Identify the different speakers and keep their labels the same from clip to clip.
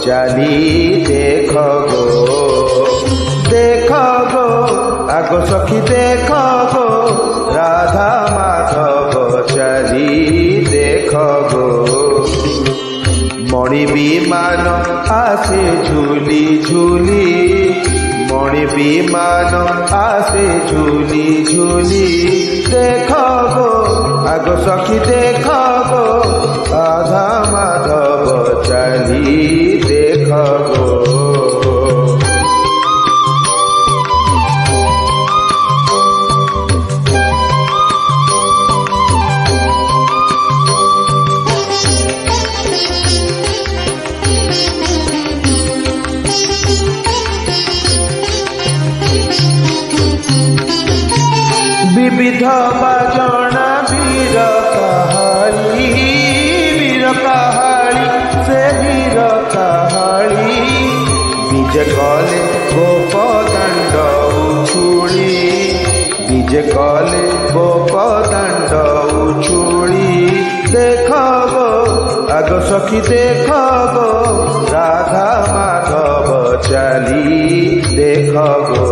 Speaker 1: चाली देख गो आगो सखी देख गो राधा माधव चाली देख गो मणि विमान आसे झूली झूली मणि विमान आसे झूली झूली देख गो आगो सखी देख गो राधा माधव चाली देख गो विविध बाजना वीर कहाली से वीर कहाली विजय कले गोप दंड उछुली विजय कले गोप दंड उछुली देख गो आगो सखी देख गो राधा माधव चाली देख गो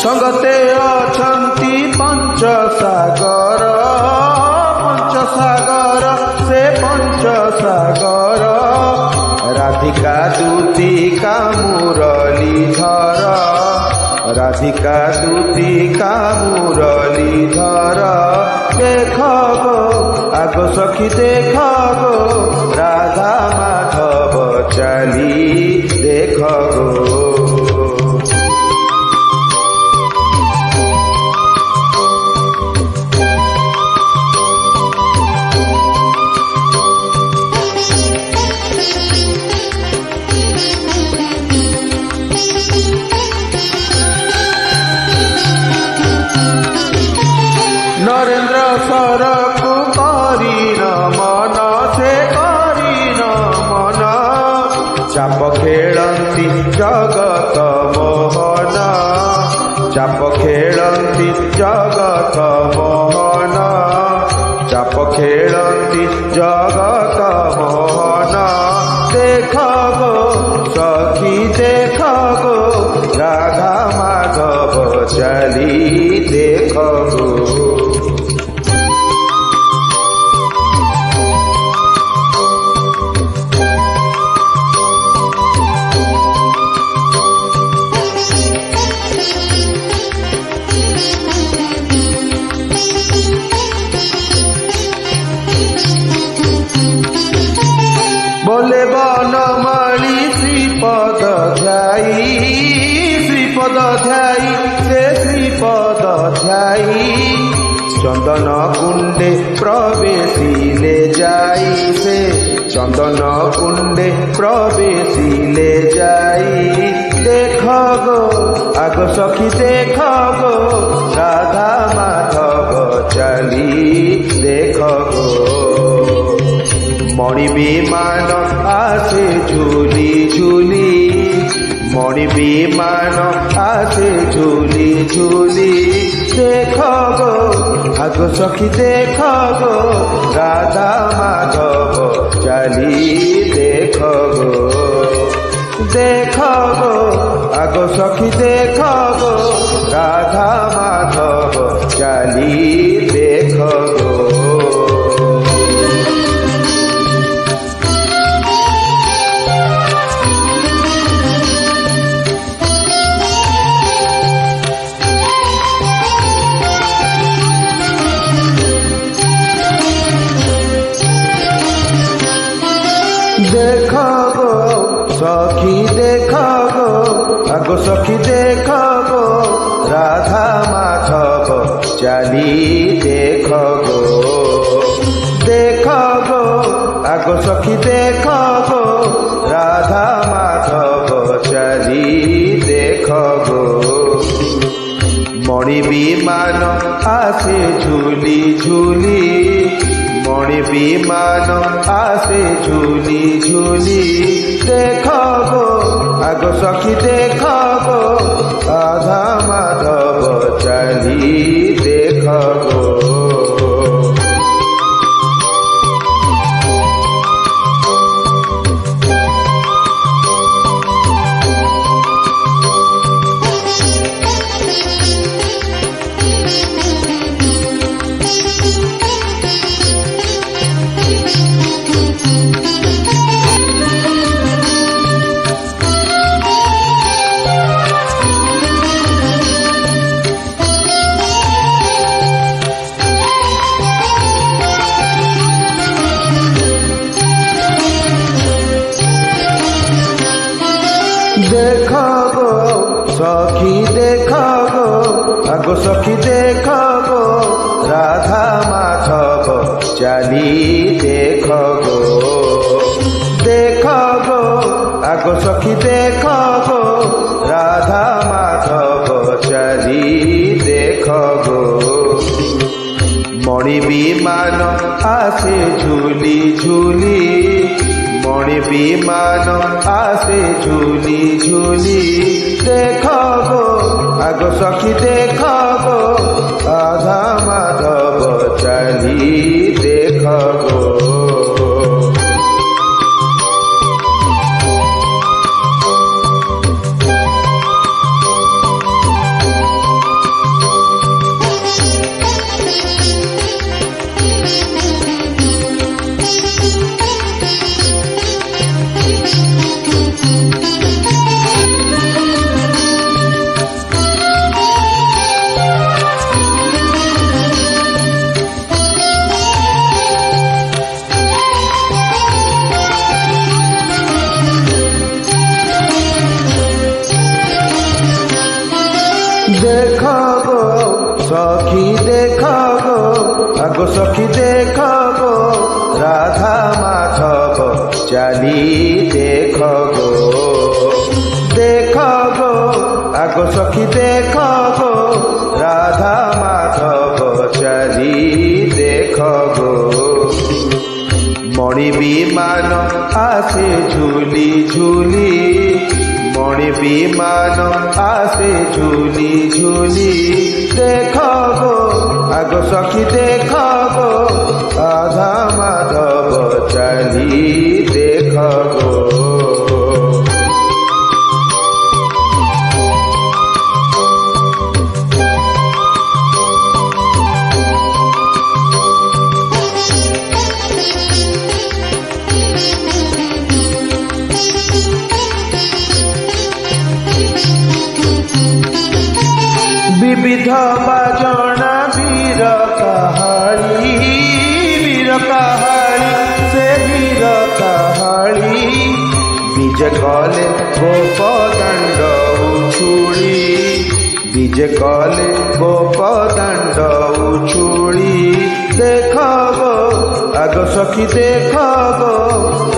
Speaker 1: संगते अछंती पंचसागर से पंचसागर राधिका दूतिका मुरलीधर राधिका दूतिका मुरलीधर देख गो आगो सखी देख गो राधा माधव चाली देख गो नरेंद्र सरकु करिन मन से करिन मन चाप खेलती जगत मोहन चाप खेलती जगत मोहन चाप खेलती जगत मोहन देख गो सखी देख गो राधा माधव चाली देख गो बोले बनमाली श्रीपद ध्याई से श्रीपद ध्याई चंदन कुंडे प्रवेशिले जाई से चंदन कुंडे प्रवेशिले जाई देख गो आगो सखी देख गो राधा माधव चाली देख गो मणि विमान आसे झूली झूली मणि विमान आसे झूली झूली देख गो आगो सखी देख गो राधा माधव चाली देख गो आगो सखी देख गो राधा माधव चाली देख गो देख गो सखी देख गो आगो सखी देख गो राधा माधव चाली देख गो आगो सखी देख गो राधा माधव चाली देख गो मणि विमान आसे झूली झूली मणि विमान आसे झूली झूली देख गो आग सखी देख गो राधा माधव चली देख गो देख गो सखी देख गो आगो सखी देख गो राधा माधव चली देख गो देख गो आगो सखी देख गो राधा माधव चली देख गो मणि विमान आसे झूली झूली मणि विमान आसे झूली झूली देख गो आग सखी देख गो राधा माधव चली देख गो देख गो सखी देख गो आगो सखी देख गो राधा माधव चली देख गो देख गो आगो सखी देख गो राधा माधव चली देख गो मणि विमान आसे झूली झूली मणि विमान आसे झूली झूली देख गो आग सखी देख गो राधा माधव चली देख गो विविध बाजना वीर कहानी से वीर कहानी विजय कले गोप दंड उछुड़ी विजय कले गोप दंड उछुड़ी देख गो आग सखी देख गो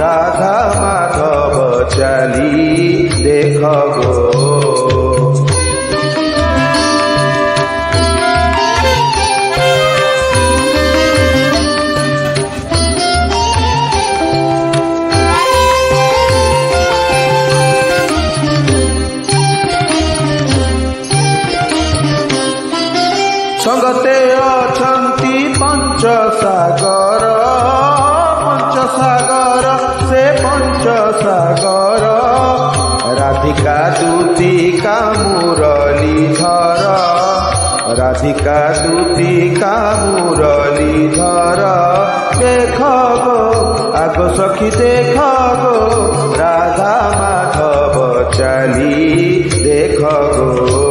Speaker 1: राधा माधव चली देख गो संगते अछंती पंचसागर से पंचसागर राधिका दूतिका मुरलीधर राधिका दूतिका मुरलीधर देख गो आग सखी देख गो राधा माधव चली देख गो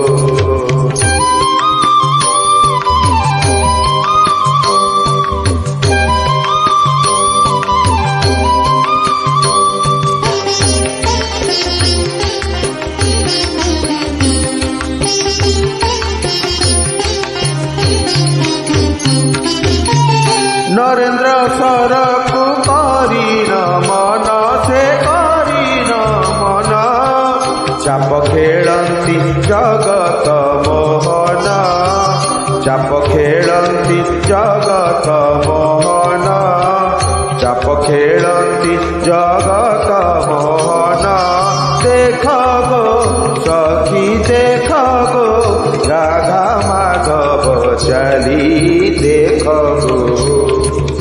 Speaker 1: नरेंद्र सरकु करिन मन से करिन मन चाप खेलती जगत मोहन चाप खेलती जगत मोहन चाप खेलती जगत मोहन देख गो सखी देख गो राधा माधव चली देख गो।